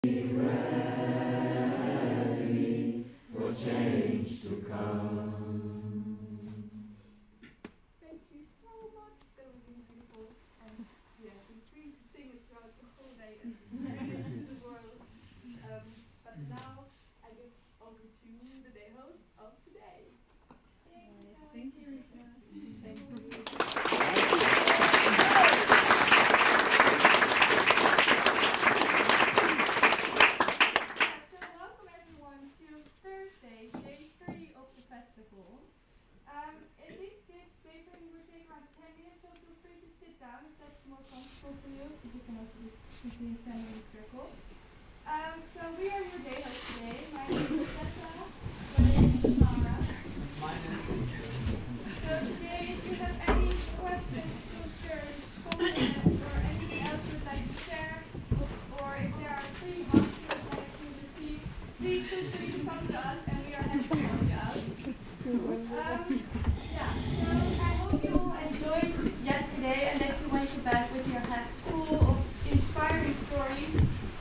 ready for change to come. Thank you so much. That was really beautiful. And yeah, feel free to sing it throughout the whole day and share it to the world. But now I give over to the day host of today. Thank you so much. Thank you, Rita. Thank you. So welcome everyone to Thursday, day 3 of the festival. I think this day 3 will take around 10 minutes, so feel free to sit down if that's more comfortable for you. You can also just continue standing in a circle. So we are your day host today. My name is Tessa. My name is Sarah. So today, if you have any questions, concerns, compliments, or anything else you'd like to share, or if there are free hugs you would like to receive, please come to us and we are happy to help you out. So I hope you all enjoyed yesterday and that you went to bed with your heads full of inspiring stories.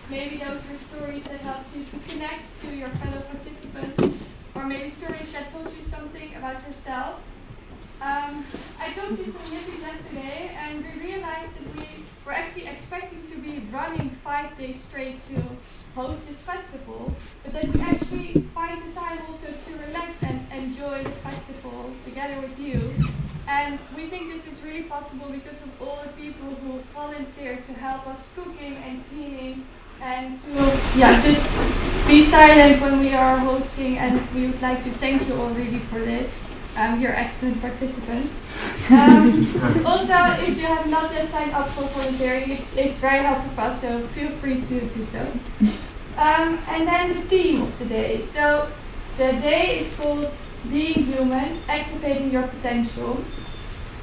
Maybe those were stories that helped you to connect to your fellow participants, or maybe stories that taught you something about yourself. I talked to some newbies yesterday and we realized that we were actually expecting to be running 5 days straight to host this festival, but that we actually find the time also to relax and enjoy the festival together with you. And we think this is really possible because of all the people who volunteered to help us cooking and cleaning and to just be silent when we are hosting, and we would like to thank you all really for this. You're excellent participants. Also, if you have not yet signed up for volunteering, it's very helpful for us, so feel free to do so. And then the theme of the day. So the day is called Being Human, Activating Your Potential.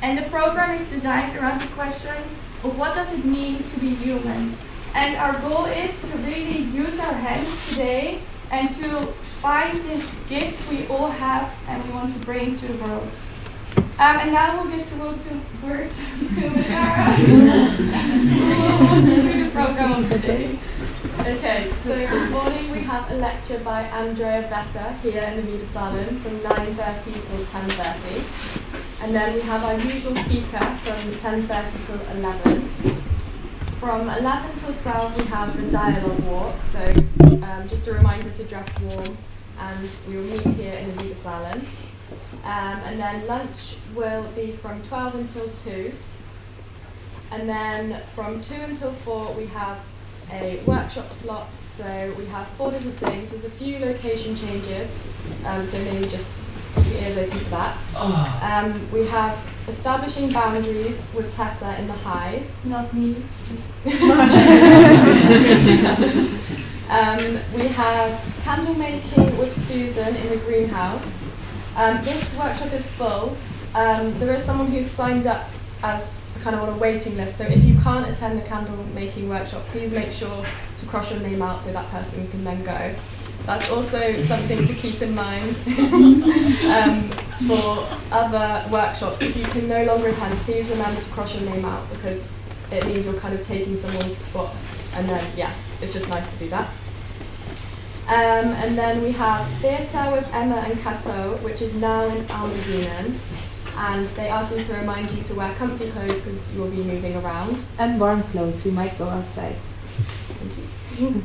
And the program is designed around the question of what does it mean to be human. And our goal is to really use our hands today and to find this gift we all have and we want to bring to the world. And now we'll give the word to Andrea, who will walk you through the program of the day. Okay, so this morning we have a lecture by Andrea here in the Wiedersalen from 9:30 till 10:30. And then we have our usual fika from 10:30 till 11. From 11 till 12 we have the dialogue walk, so just a reminder to dress warm, and we will meet here in the Wiedersalen. And then lunch will be from 12 until 2. And then from 2 until 4 we have a workshop slot, so we have 4 different things. There's a few location changes, so maybe just keep your ears open for that. We have Establishing Boundaries with Tessa in the Hive. Not me. Two Tessas. We have Candle Making with Susan in the greenhouse. This workshop is full. There is someone who's signed up as kind of on a waiting list, so if you can't attend the candle making workshop, please make sure to cross your name out so that person can then go. That's also something to keep in mind for other workshops. If you can no longer attend, please remember to cross your name out, because it means you're kind of taking someone's spot, and then it's just nice to do that. And then we have Theatre with Emma and Kato, which is now in Almedinen. And they asked me to remind you to wear comfy clothes because you'll be moving around. And warm clothes, we might go outside. Thank you.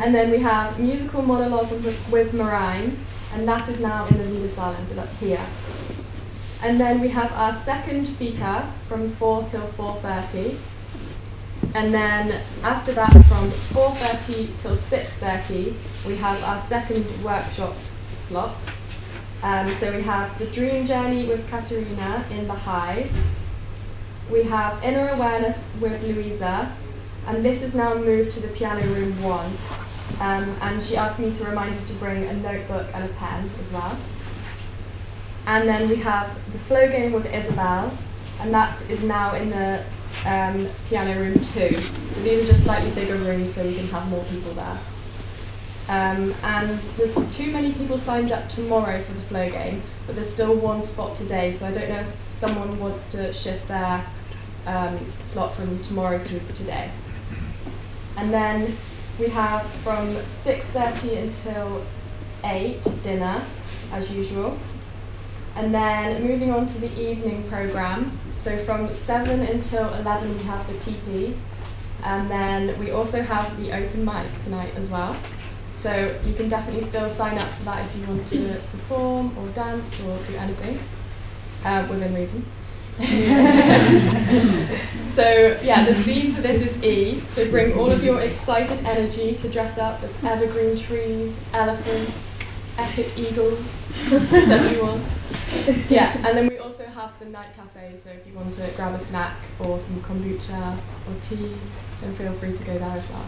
And then we have Musical Monologue with Marine, and that is now in the Wiedersalen, so that's here. And then we have our second fika from 4 till 4:30. And then after that, from 4:30 till 6:30, we have our second workshop slots. So we have the Dream Journey with Katerina in the Hive. We have Inner Awareness with Louisa, and this is now moved to the Piano Room 1. And she asked me to remind you to bring a notebook and a pen as well. And then we have the Flow Game with Isabel, and that is now in the Piano Room 2. So these are just slightly bigger rooms so we can have more people there. And there's too many people signed up tomorrow for the Flow Game, but there's still one spot today, so I don't know if someone wants to shift their slot from tomorrow to today. And then we have from 6:30 until 8 dinner, as usual. And then moving on to the evening programme, so from 7 until 11 we have the TP, and then we also have the open mic tonight as well. So you can definitely still sign up for that if you want to perform or dance or do anything, within reason. So yeah, the theme for this is E, so bring all of your excited energy to dress up as evergreen trees, elephants, epic eagles, whatever you want. Yeah, and then we also have the night cafe, so if you want to grab a snack or some kombucha or tea, then feel free to go there as well.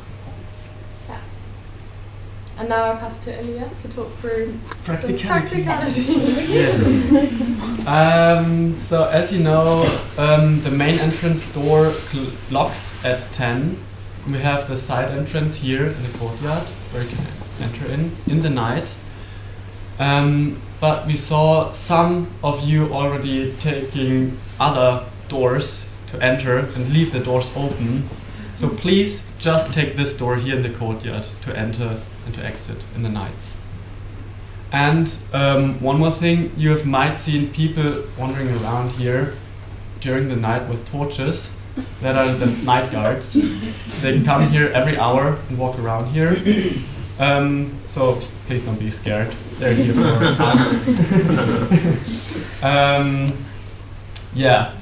Yeah. And now I'll pass to Ilya to talk through some practicality. Yes. So as you know, the main entrance door locks at 10. We have the side entrance here in the courtyard where you can enter in the night. But we saw some of you already taking other doors to enter and leave the doors open. So please just take this door here in the courtyard to enter and to exit in the nights. And one more thing, you have might seen people wandering around here during the night with torches. That are the night guards. They come here every hour and walk around here. So please don't be scared. They're here for us. Yeah,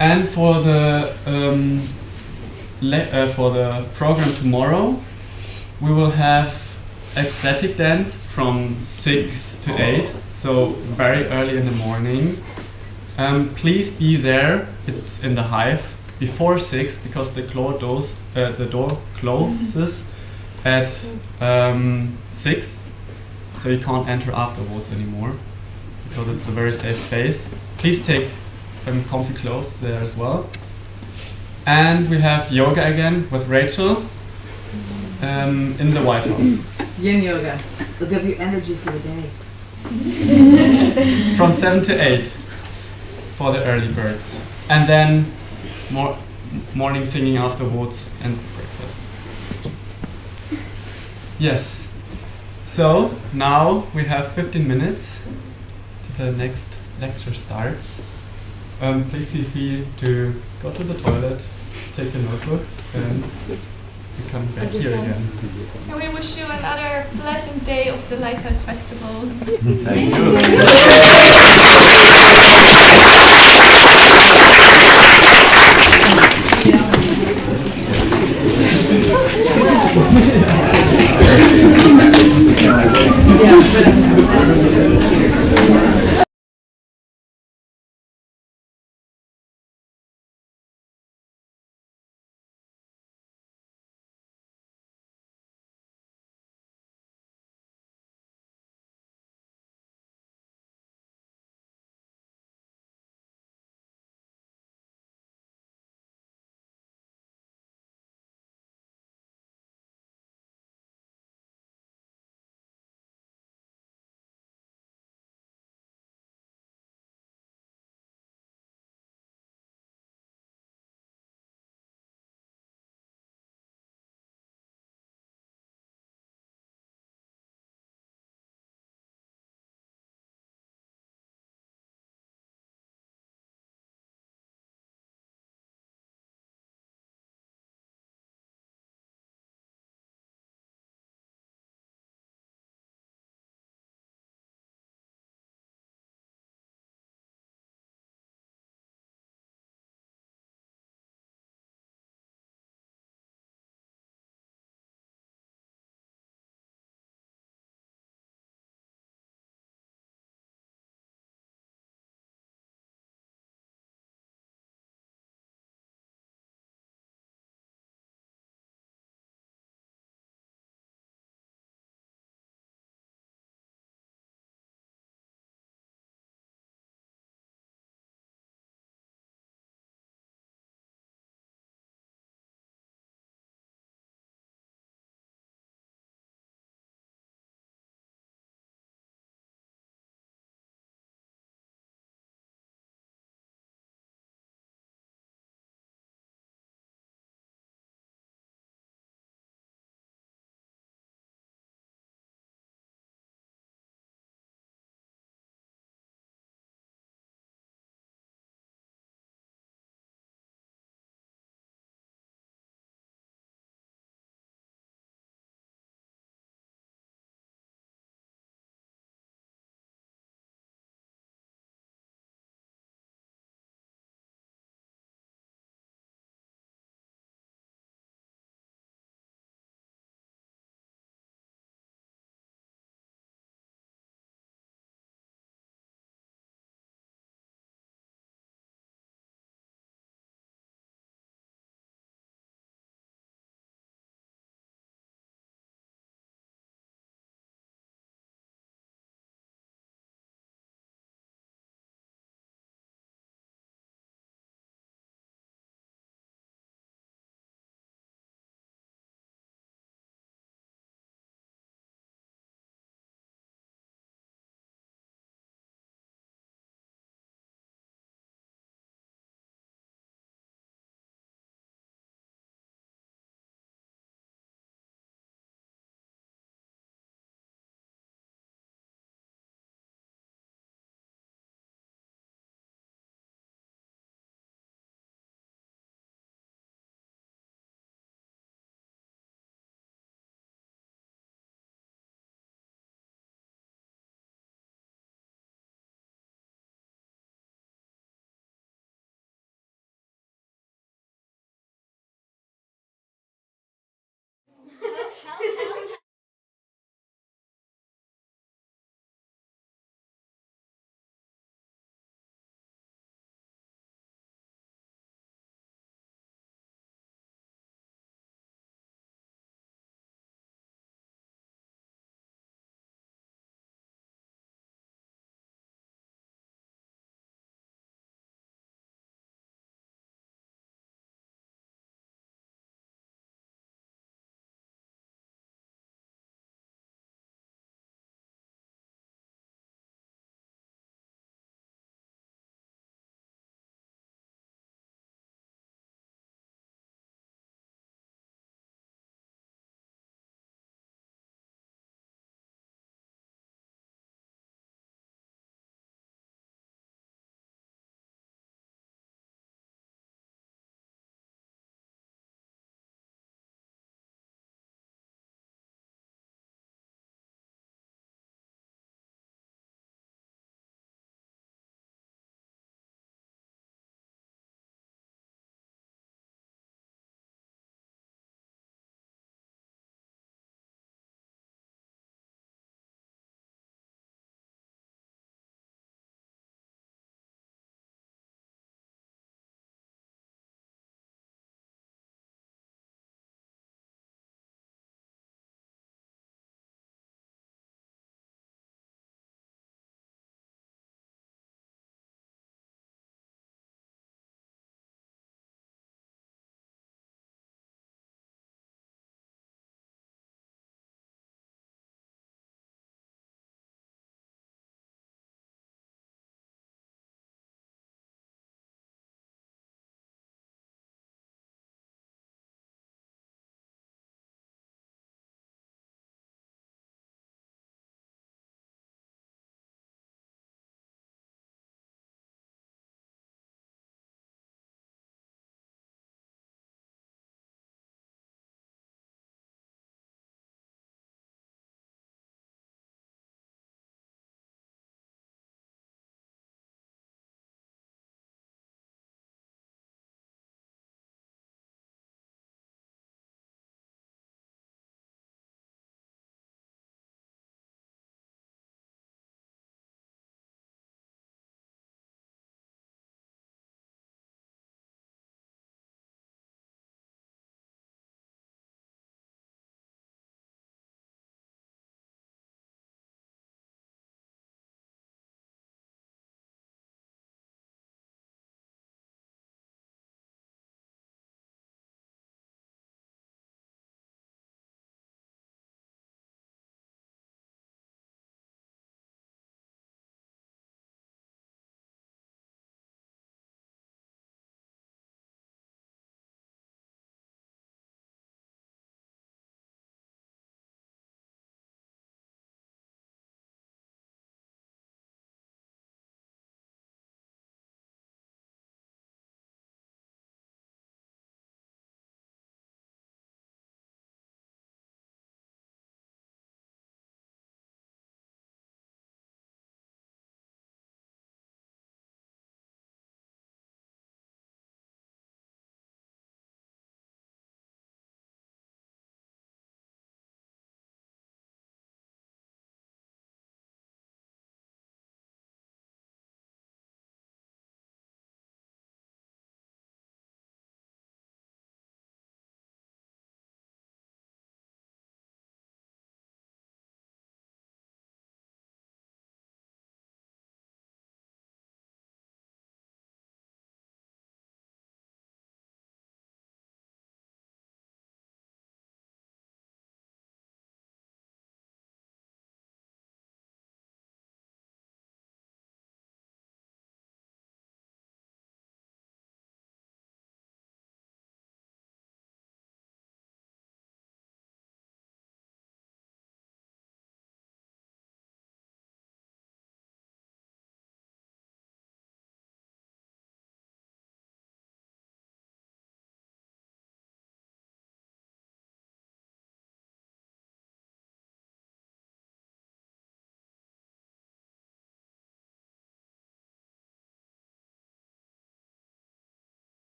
and for the program tomorrow, we will have ecstatic dance from 6 to 8, so very early in the morning. Please be there. It's in the Hive before 6 because the door closes at 6, so you can't enter afterwards anymore because it's a very safe space. Please take comfy clothes there as well. And we have yoga again with Rachel in the White House. Yin yoga. It'll give you energy for the day. From 7 to 8 for the early birds. And then morning singing afterwards and breakfast. Yes. So now we have 15 minutes till the next lecture starts. Please feel free to go to the toilet, take your notebooks, and we come back here again. And we wish you another pleasant day of the Lighthouse Festival. Thank you.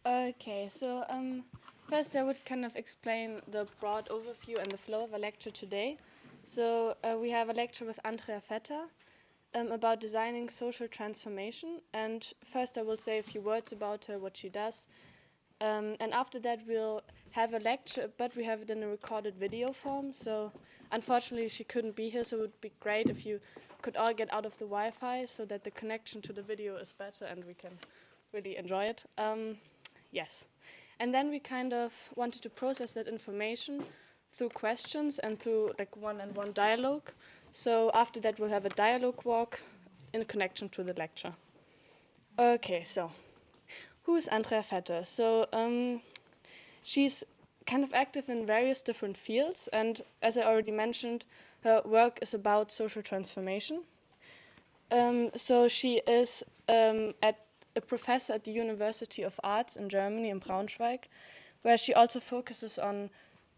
Okay, so first I would kind of explain the broad overview and the flow of a lecture today. So we have a lecture with Andrea Vetter about designing social transformation. And first I will say a few words about her, what she does. And after that we'll have a lecture, but we have it in a recorded video form. So unfortunately she couldn't be here, so it would be great if you could all get out of the Wi-Fi so that the connection to the video is better and we can really enjoy it. Yes. And then we kind of wanted to process that information through questions and through like one-on-one dialogue. So after that we'll have a dialogue walk in connection to the lecture. Okay, so who is Andrea Vetter? So she's kind of active in various different fields, and as I already mentioned, her work is about social transformation. So she is a professor at the University of Arts in Germany, in Braunschweig, where she also focuses on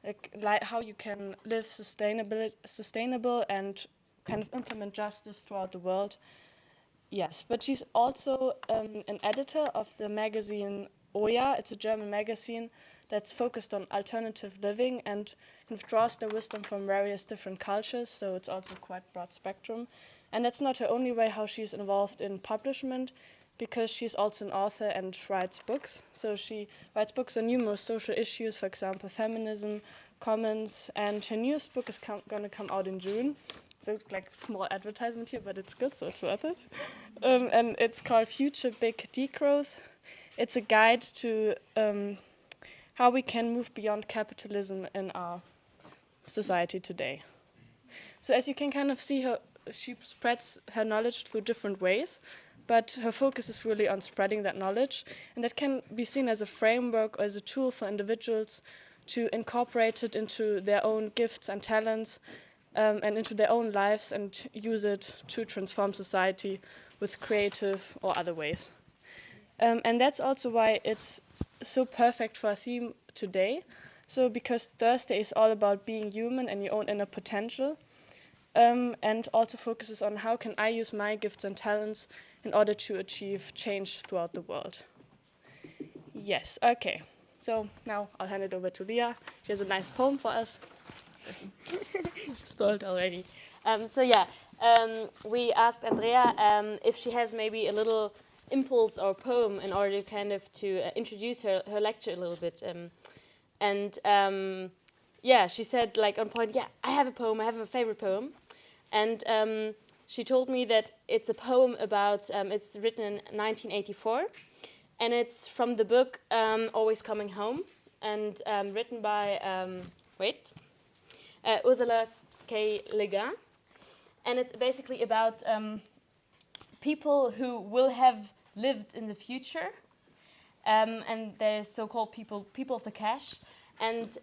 like how you can live sustainable and kind of implement justice throughout the world. Yes, but she's also an editor of the magazine Oya. It's a German magazine that's focused on alternative living and kind of draws their wisdom from various different cultures, so it's also quite broad spectrum. And that's not her only way how she's involved in publishment, because she's also an author and writes books. So she writes books on numerous social issues, for example, feminism, commons, and her newest book is going to come out in June. So like a small advertisement here, but it's good, so it's worth it. And it's called Future Big Degrowth. It's a guide to how we can move beyond capitalism in our society today. So as you can kind of see, she spreads her knowledge through different ways, but her focus is really on spreading that knowledge, and that can be seen as a framework or as a tool for individuals to incorporate it into their own gifts and talents, and into their own lives, and use it to transform society with creative or other ways. And that's also why it's so perfect for a theme today. So because Thursday is all about being human and your own inner potential, and also focuses on how can I use my gifts and talents in order to achieve change throughout the world. Yes, okay. So now I'll hand it over to Leah. She has a nice poem for us. Spoiled already. We asked Andrea if she has maybe a little impulse or poem in order kind of to introduce her lecture a little bit. She said like on point, yeah, I have a poem, I have a favorite poem. And she told me that it's a poem about, it's written in 1984, and it's from the book Always Coming Home, and written by, Ursula K. Le Guin. And it's basically about people who will have lived in the future, and they're so-called people of the cash, and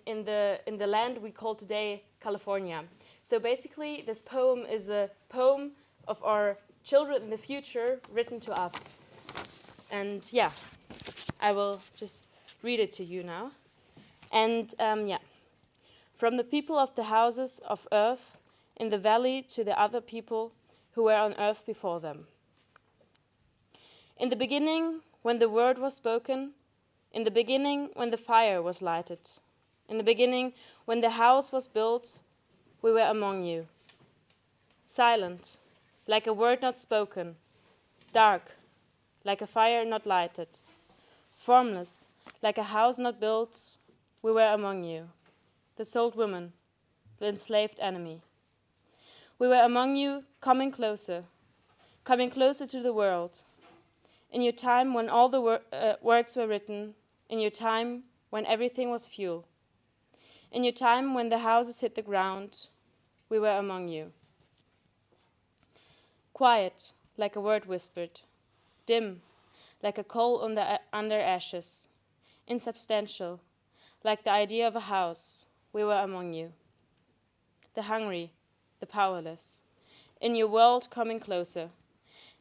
in the land we call today California. So basically, this poem is a poem of our children in the future written to us. And yeah, I will just read it to you now. And from the people of the houses of earth in the valley to the other people who were on earth before them. In the beginning, when the word was spoken, in the beginning, when the fire was lighted, in the beginning, when the house was built, we were among you. Silent, like a word not spoken, dark, like a fire not lighted, formless, like a house not built, we were among you. The sold woman, the enslaved enemy. We were among you, coming closer to the world. In your time when all the words were written, in your time when everything was fuel. In your time when the houses hit the ground, we were among you. Quiet, like a word whispered. Dim, like a coal under ashes. Insubstantial, like the idea of a house, we were among you. The hungry, the powerless. In your world coming closer.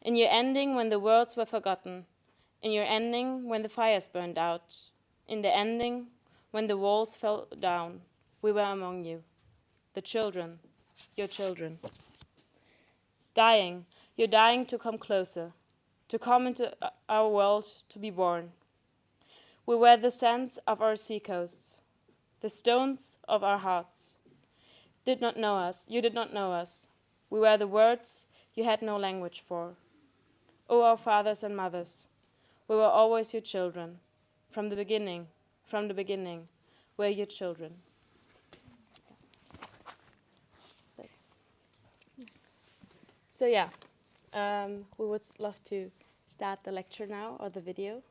In your ending when the worlds were forgotten. In your ending when the fires burned out. In the ending when the walls fell down, we were among you. The children, your children. Dying, you're dying to come closer, to come into our world, to be born. We were the sands of our seacoasts, the stones of our hearts. Did not know us, you did not know us. We were the words you had no language for. O our fathers and mothers, we were always your children. From the beginning, we're your children. So yeah, we would love to start the lecture now, or the video.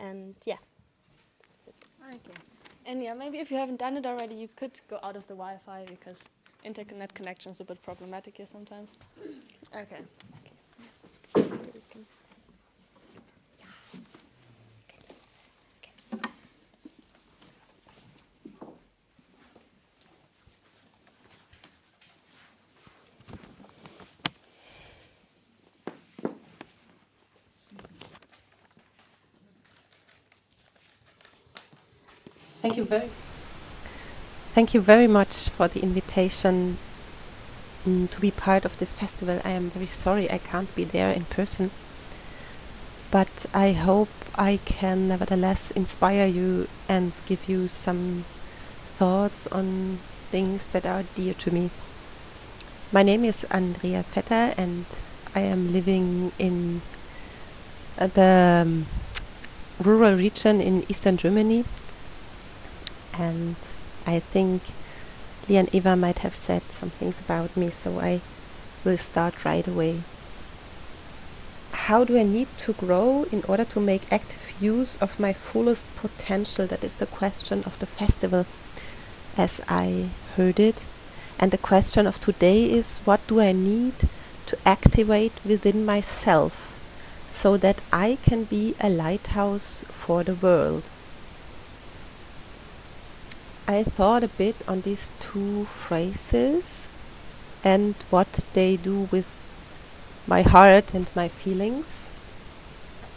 And yeah, that's it. Okay. And yeah, maybe if you haven't done it already, you could go out of the Wi-Fi, because internet connection is a bit problematic here sometimes. Okay. Yes. Maybe we can- Thank you very much for the invitation to be part of this festival. I am very sorry I can't be there in person, but I hope I can nevertheless inspire you and give you some thoughts on things that are dear to me. My name is Andrea Vetter, and I am living in the rural region in eastern Germany. And I think Lee and Eva might have said some things about me, so I will start right away. How do I need to grow in order to make active use of my fullest potential? That is the question of the festival, as I heard it. And the question of today is, what do I need to activate within myself so that I can be a lighthouse for the world? I thought a bit on these two phrases and what they do with my heart and my feelings.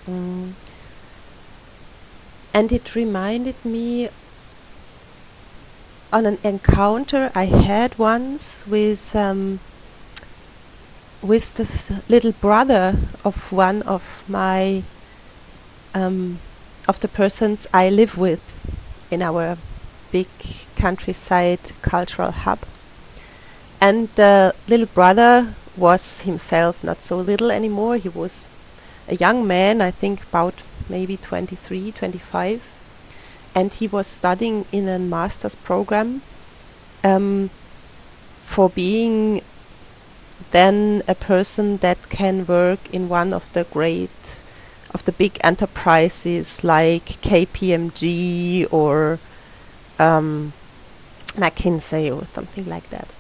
And it reminded me on an encounter I had once with the little brother of one of my of the persons I live with in our big countryside cultural hub. And the little brother was himself not so little anymore. He was a young man, I think about maybe 23, 25. And he was studying in a master's program for being then a person that can work in one of the big enterprises like KPMG or McKinsey or something like that.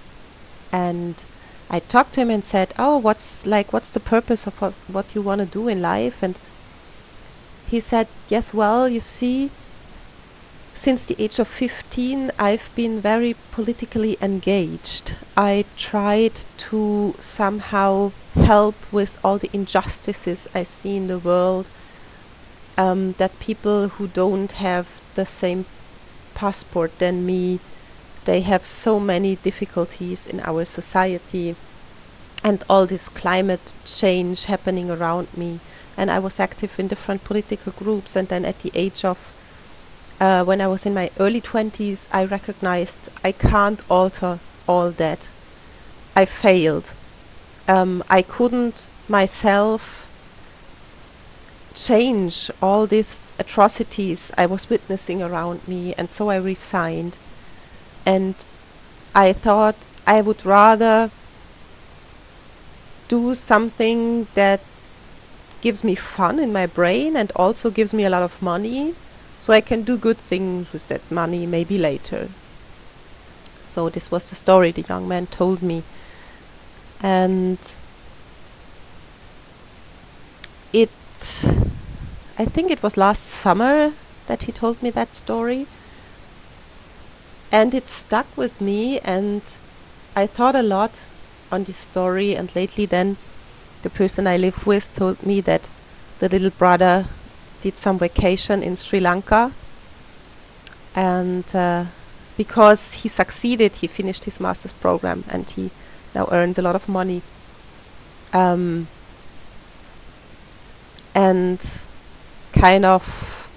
And I talked to him and said, "Oh, what's the purpose of what you want to do in life?" And he said, "Yes, well, you see, since the age of 15, I've been very politically engaged. I tried to somehow help with all the injustices I see in the world, that people who don't have the same passport than me, they have so many difficulties in our society, and all this climate change happening around me." And I was active in different political groups, and then at the age of when I was in my early 20s, I recognized I can't alter all that. I failed. I couldn't myself change all these atrocities I was witnessing around me, and so I resigned. And I thought I would rather do something that gives me fun in my brain and also gives me a lot of money, so I can do good things with that money maybe later. So this was the story the young man told me. And I think it was last summer that he told me that story. And it stuck with me, and I thought a lot on this story. And lately then the person I live with told me that the little brother did some vacation in Sri Lanka, and because he succeeded, he finished his master's program and he now earns a lot of money. And kind of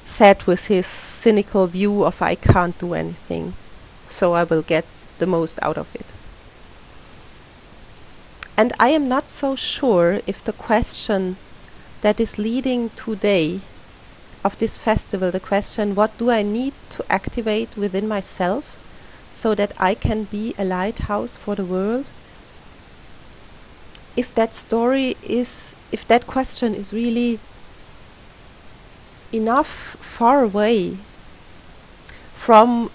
sat with his cynical view of I can't do anything, so I will get the most out of it. And I am not so sure if the question that is leading today of this festival, the question, what do I need to activate within myself so that I can be a lighthouse for the world? If that question is really enough far away from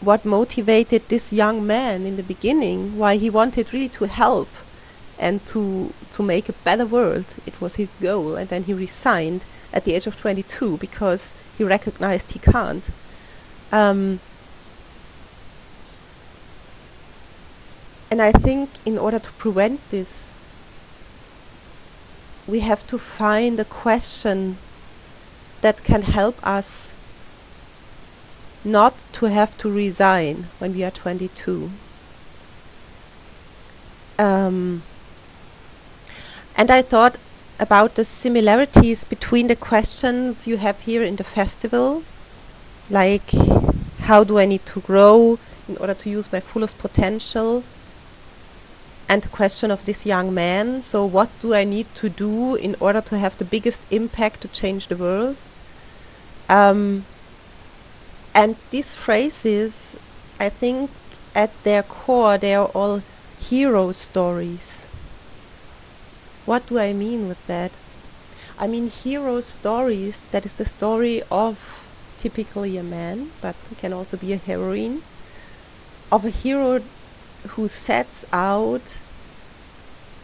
what motivated this young man in the beginning, why he wanted really to help and to make a better world. It was his goal, and then he resigned at the age of 22 because he recognized he can't. And I think in order to prevent this, we have to find a question that can help us not to have to resign when we are 22. And I thought about the similarities between the questions you have here in the festival, like how do I need to grow in order to use my fullest potential, and the question of this young man, so what do I need to do in order to have the biggest impact to change the world? And these phrases, I think at their core they are all hero stories. What do I mean with that? I mean hero stories, that is the story of typically a man, but it can also be a heroine, of a hero who sets out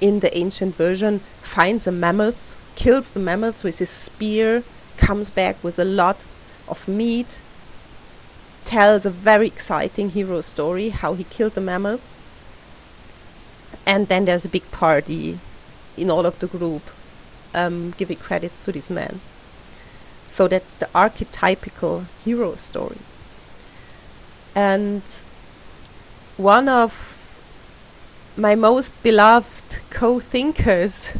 in the ancient version, finds a mammoth, kills the mammoth with his spear, comes back with a lot of meat, tells a very exciting hero story, how he killed the mammoth, and then there's a big party in all of the group giving credits to this man. So that's the archetypical hero story. And one of my most beloved co-thinkers,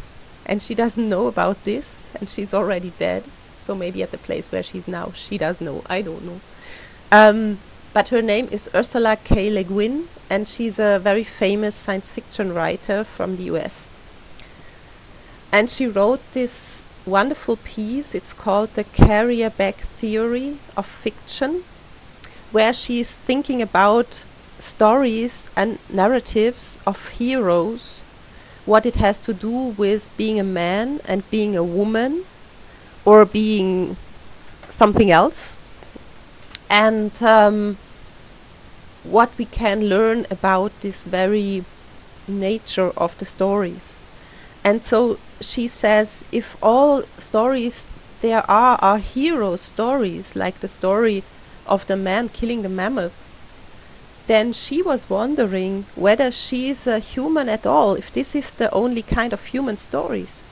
and she doesn't know about this, and she's already dead, so maybe at the place where she's now she does know, I don't know. But her name is Ursula K. Le Guin, and she's a very famous science fiction writer from the US. And she wrote this wonderful piece, it's called The Carrier Bag Theory of Fiction, where she's thinking about stories and narratives of heroes, what it has to do with being a man and being a woman, or being something else, and what we can learn about this very nature of the stories. And so she says, if all stories there are hero stories, like the story of the man killing the mammoth, then she was wondering whether she is a human at all, if this is the only kind of human stories.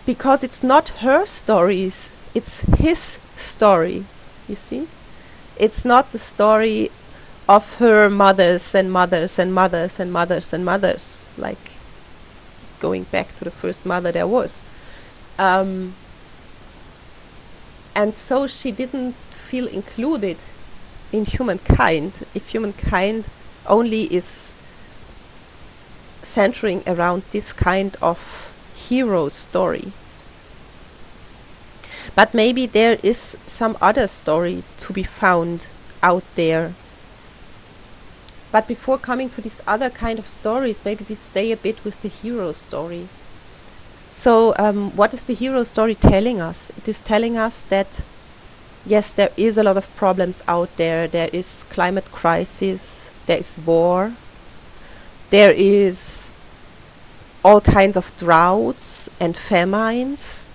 Because it's not her stories, it's his story, you see? It's not the story of her mothers and mothers and mothers and mothers and mothers, like going back to the first mother there was. And so she didn't feel included in humankind if humankind only is centering around this kind of hero story. But maybe there is some other story to be found out there. But before coming to these other kind of stories, maybe we stay a bit with the hero story. So what is the hero story telling us? It is telling us that yes, there is a lot of problems out there. There is climate crisis, there is war, there is all kinds of droughts and famines,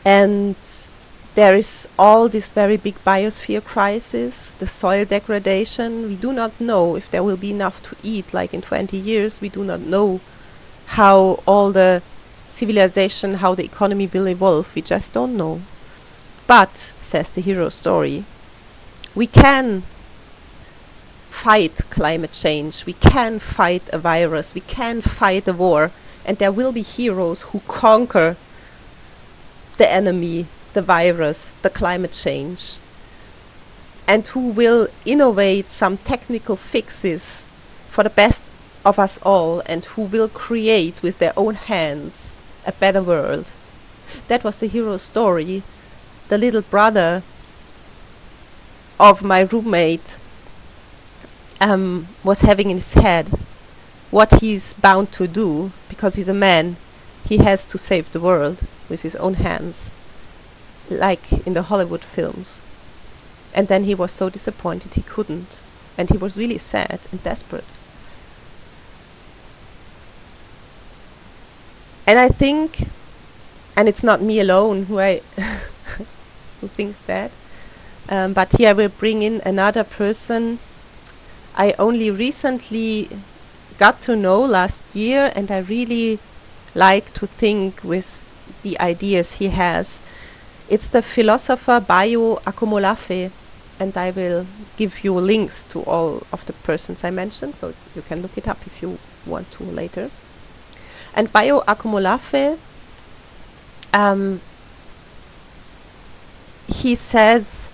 and there is all this very big biosphere crisis, the soil degradation. We do not know if there will be enough to eat, like in 20 years. We do not know how all the civilization, how the economy will evolve. We just don't know. But, says the hero story, we can fight climate change, we can fight a virus, we can fight a war, and there will be heroes who conquer the enemy, the virus, the climate change, and who will innovate some technical fixes for the best of us all, and who will create with their own hands a better world. That was the hero story the little brother of my roommate was having in his head. What he's bound to do, because he's a man, he has to save the world with his own hands, like in the Hollywood films. And then he was so disappointed he couldn't, and he was really sad and desperate. And I think, and it's not me alone who who thinks that, but here I will bring in another person I only recently got to know last year, and I really like to think with the ideas he has. It's the philosopher Bayo Akomolafe, and I will give you links to all of the persons I mentioned, so you can look it up if you want to later. And Bayo Akomolafe, he says,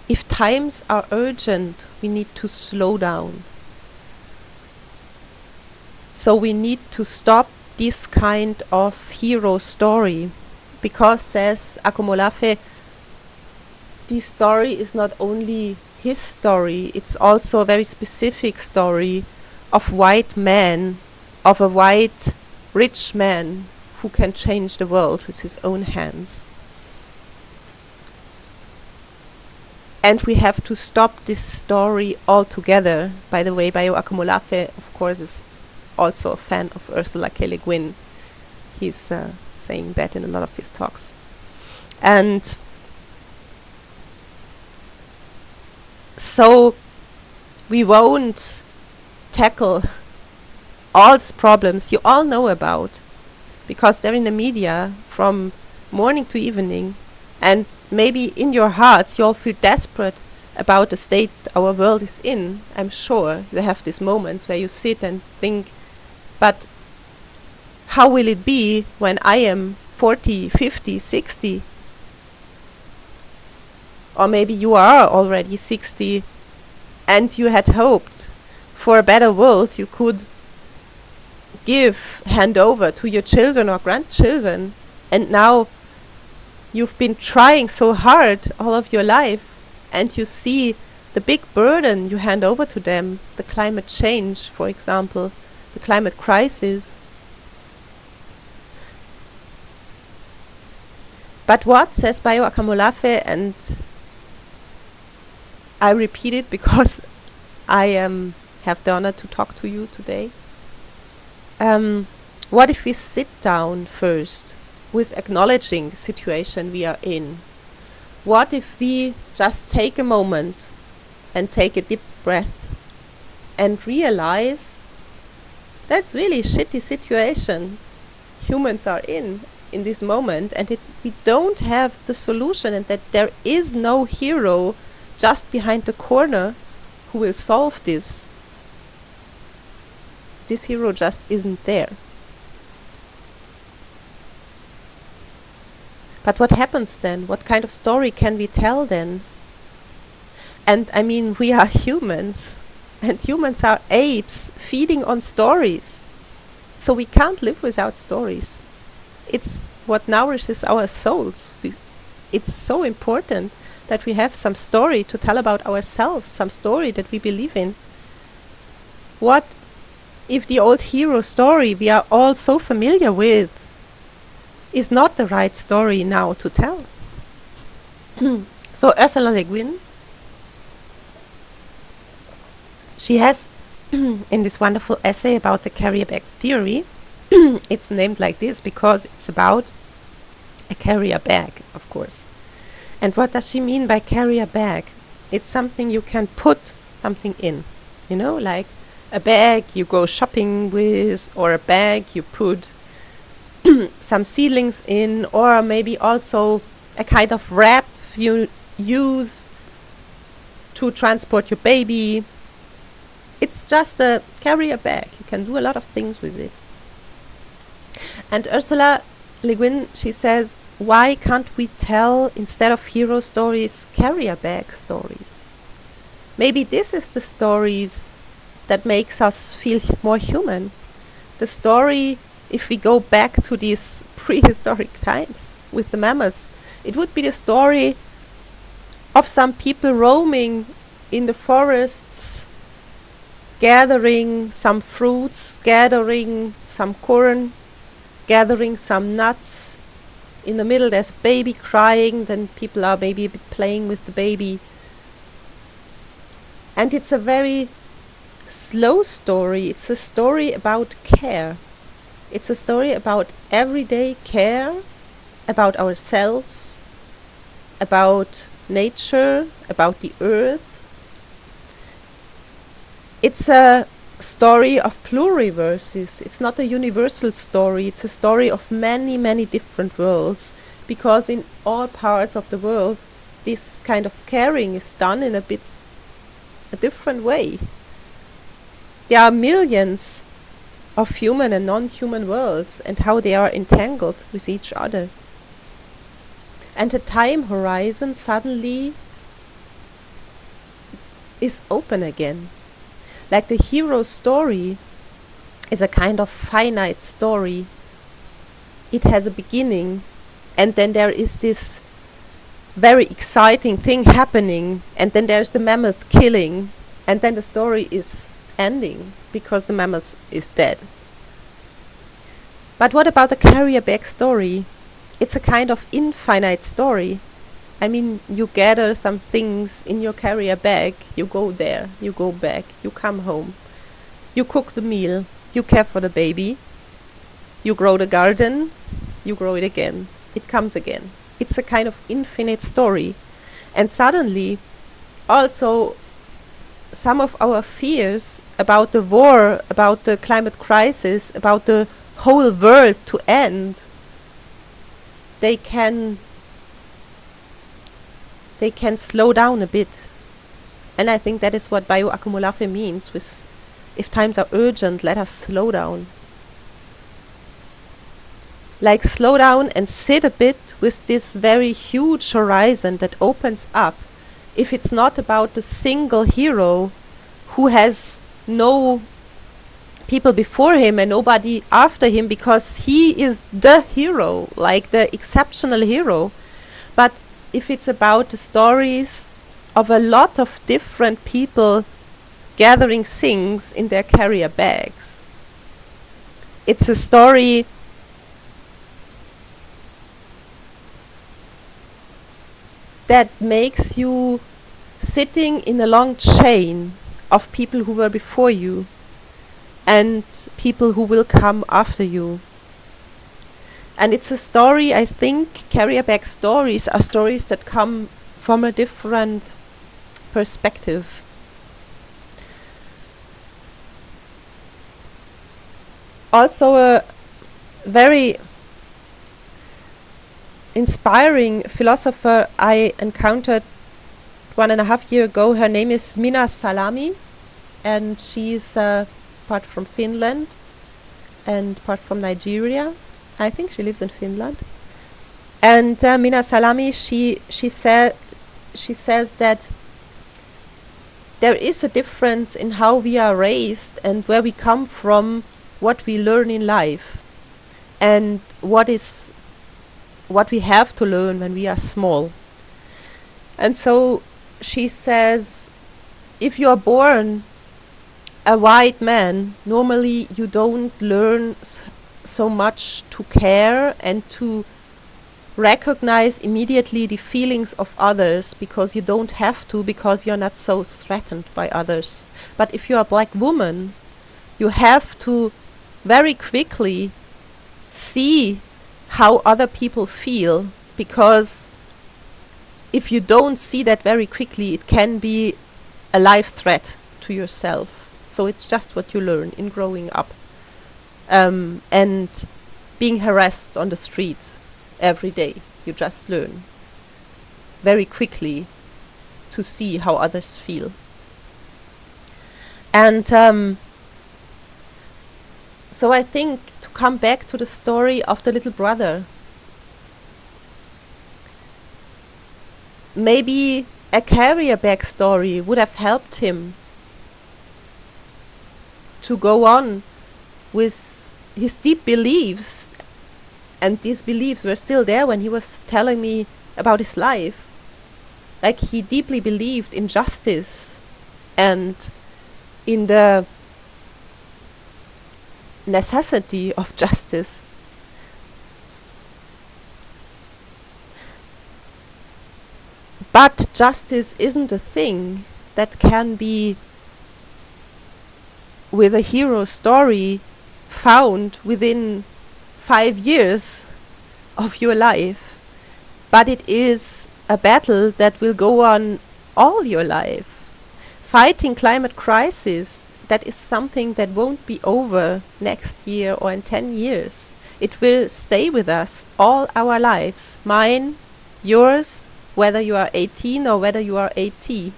if times are urgent, we need to slow down. So we need to stop this kind of hero story, because, says Akomolafe, this story is not only his story, it's also a very specific story of white man, of a white rich man who can change the world with his own hands. And we have to stop this story altogether. By the way, Bayo Akomolafe, of course, is also a fan of Ursula K. Le Guin. He's saying that in a lot of his talks. And so we won't tackle all the problems you all know about, because they're in the media from morning to evening, and maybe in your hearts you all feel desperate about the state our world is in. I'm sure you have these moments where you sit and think, but how will it be when I am 40, 50, 60? Or maybe you are already 60 and you had hoped for a better world you could hand over to your children or grandchildren, and now you've been trying so hard all of your life, and you see the big burden you hand over to them, the climate change, for example, the climate crisis. But what, says Bayo Akomolafe, and I repeat it because I have the honor to talk to you today. What if we sit down first with acknowledging the situation we are in? What if we just take a moment and take a deep breath and realize that's really a shitty situation humans are in this moment, and we don't have the solution, and that there is no hero just behind the corner who will solve this. This hero just isn't there. But what happens then? What kind of story can we tell then? And I mean, we are humans, and humans are apes feeding on stories. So we can't live without stories. It's what nourishes our souls. It's so important that we have some story to tell about ourselves, some story that we believe in. What if the old hero story we are all so familiar with is not the right story now to tell? So Ursula Le Guin, she has in this wonderful essay about the carrier bag theory, it's named like this because it's about a carrier bag, of course. And what does she mean by carrier bag? It's something you can put something in, you know, like a bag you go shopping with, or a bag you put some seedlings in, or maybe also a kind of wrap you use to transport your baby. It's just a carrier bag. You can do a lot of things with it. And Ursula Le Guin, she says, why can't we tell, instead of hero stories, carrier bag stories? Maybe this is the stories that makes us feel more human. The story, if we go back to these prehistoric times with the mammals, it would be the story of some people roaming in the forests, gathering some fruits, gathering some corn, gathering some nuts. In the middle there's a baby crying, then people are maybe a bit playing with the baby. And it's a very slow story. It's a story about care. It's a story about everyday care, about ourselves, about nature, about the earth. It's a story of pluriverses. It's not a universal story. It's a story of many, many different worlds, because in all parts of the world this kind of caring is done in a different way. There are millions of human and non-human worlds, and how they are entangled with each other. And the time horizon suddenly is open again. Like the hero story is a kind of finite story. It has a beginning, and then there is this very exciting thing happening, and then there's the mammoth killing, and then the story is ending because the mammoth is dead. But what about the carrier bag story? It's a kind of infinite story. I mean, you gather some things in your carrier bag, you go there, you go back, you come home, you cook the meal, you care for the baby, you grow the garden, you grow it again, it comes again. It's a kind of infinite story. And suddenly, also, some of our fears about the war, about the climate crisis, about the whole world to end, they can slow down a bit. And I think that is what bioaccumulare means with, if times are urgent, let us slow down. Like slow down and sit a bit with this very huge horizon that opens up. If it's not about the single hero who has no people before him and nobody after him, because he is the hero, like the exceptional hero. But if it's about the stories of a lot of different people gathering things in their carrier bags, it's a story that makes you sitting in a long chain of people who were before you and people who will come after you. And it's a story, I think, carrier bag stories are stories that come from a different perspective. Also a very inspiring philosopher I encountered 1.5 years ago. Her name is Mina Salami, and she's part from Finland and part from Nigeria. I think she lives in Finland. And Mina Salami, she says that there is a difference in how we are raised and where we come from, what we learn in life, and what we have to learn when we are small. And so she says, if you are born a white man, normally you don't learn so much to care and to recognize immediately the feelings of others, because you don't have to, because you're not so threatened by others. But if you're a black woman, you have to very quickly see how other people feel, because if you don't see that very quickly, it can be a life threat to yourself. So it's just what you learn in growing up. And being harassed on the street every day, you just learn very quickly to see how others feel. And so I think, to come back to the story of the little brother, maybe a carrier bag story would have helped him to go on with his deep beliefs, and these beliefs were still there when he was telling me about his life. Like, he deeply believed in justice and in the necessity of justice. But justice isn't a thing that can be, with a hero story, found within 5 years of your life. But it is a battle that will go on all your life. Fighting climate crisis, that is something that won't be over next year or in 10 years. It will stay with us all our lives. Mine, yours, whether you are 18 or whether you are 80.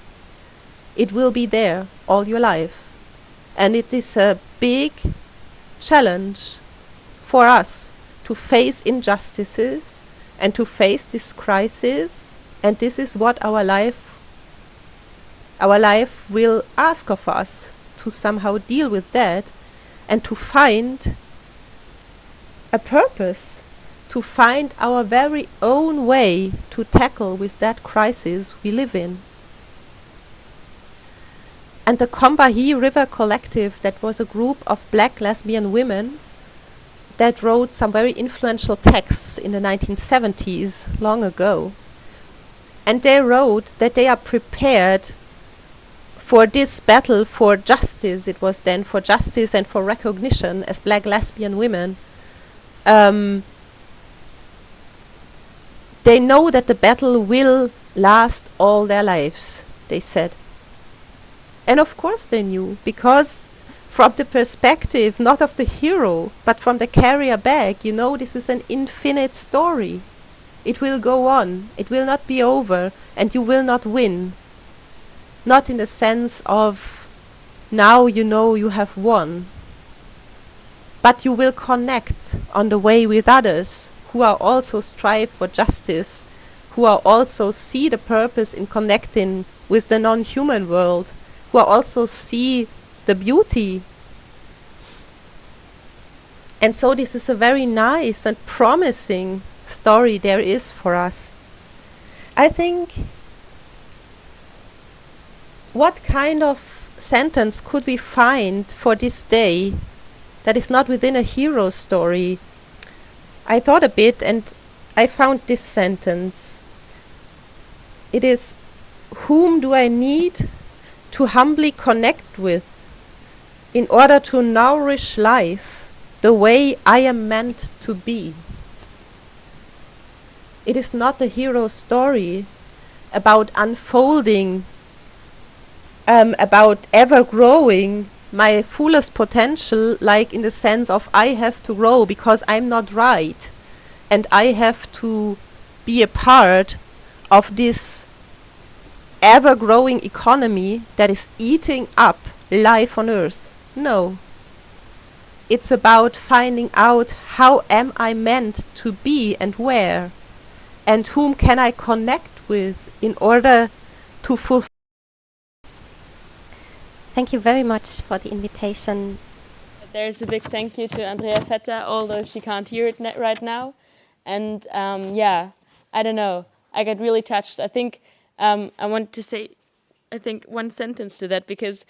It will be there all your life. And it is a big challenge for us to face injustices and to face this crisis. And this is what our life will ask of us, to somehow deal with that and to find a purpose, to find our very own way to tackle with that crisis we live in. And the Combahee River Collective, that was a group of black lesbian women that wrote some very influential texts in the 1970s, long ago. And they wrote that they are prepared for this battle for justice. It was then for justice and for recognition as black lesbian women. They know that the battle will last all their lives, they said. And of course they knew, because from the perspective not of the hero, but from the carrier bag, you know, this is an infinite story. It will go on, it will not be over, and you will not win. Not in the sense of, now you know you have won. But you will connect on the way with others who are also strive for justice, who are also see the purpose in connecting with the non-human world, who are also see the beauty. And so this is a very nice and promising story there is for us. I think, what kind of sentence could we find for this day that is not within a hero story? I thought a bit and I found this sentence. It is, whom do I need to humbly connect with in order to nourish life the way I am meant to be? It is not a hero story about unfolding, about ever growing my fullest potential, like in the sense of I have to grow because I'm not right and I have to be a part of this ever growing economy that is eating up life on earth. No. It's about finding out, how am I meant to be and where, and whom can I connect with in order to fulfill. Thank you very much for the invitation. There's a big thank you to Andrea Vetter, although she can't hear it right now. And yeah, I don't know, I got really touched. I think I want to say, I think, one sentence to that, because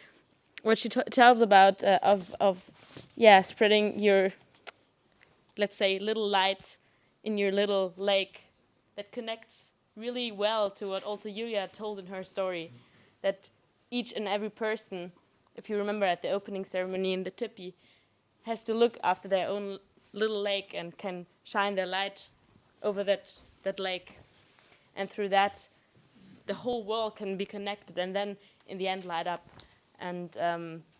what she tells about yeah, spreading your, let's say, little light in your little lake, that connects really well to what also Julia told in her story, that each and every person, if you remember at the opening ceremony in the tipi, has to look after their own little lake and can shine their light over that lake. And through that, the whole world can be connected and then in the end light up. And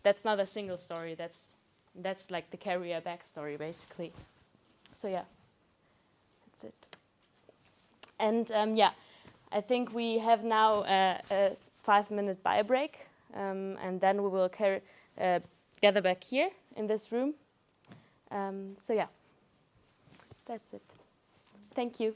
that's not a single story, that's like the carrier back story, basically. So yeah, that's it. And yeah, I think we have now a 5-minute bio break, and then we will gather back here in this room. So yeah, that's it. Thank you.